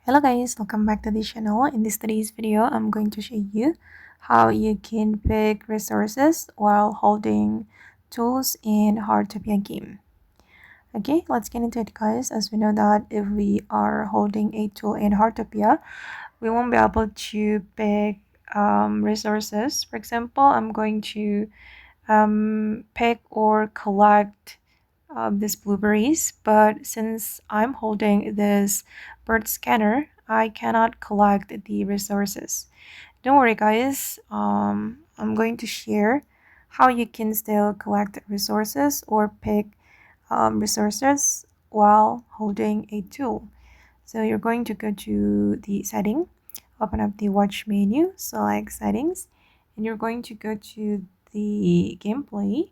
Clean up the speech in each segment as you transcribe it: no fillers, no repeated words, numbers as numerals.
Hello guys, welcome back to the channel. In today's video, I'm going to show you how you can pick resources while holding tools in Heartopia game. Okay, let's get into it guys. As we know that if we are holding a tool in Heartopia, we won't be able to pick resources. For example, I'm going to pick or collect these blueberries, but since I'm holding this bird scanner, I cannot collect the resources. Don't worry guys, I'm going to share how you can still collect resources or pick resources while holding a tool. So you're going to go to the setting, open up the watch menu, select settings, and you're going to go to the gameplay,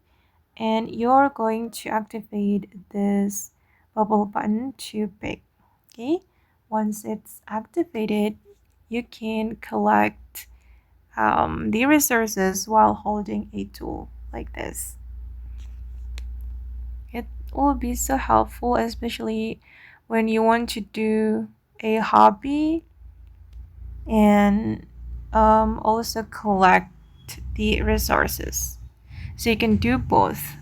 and you're going to activate this bubble button to pick. Okay, once it's activated, you can collect the resources while holding a tool like this. It will be so helpful, especially when you want to do a hobby and also collect the resources, so you can do both.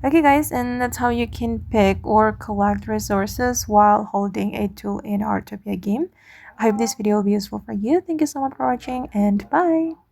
Okay guys, and that's how you can pick or collect resources while holding a tool in Heartopia game. I hope this video will be useful for you. Thank you so much for watching and bye!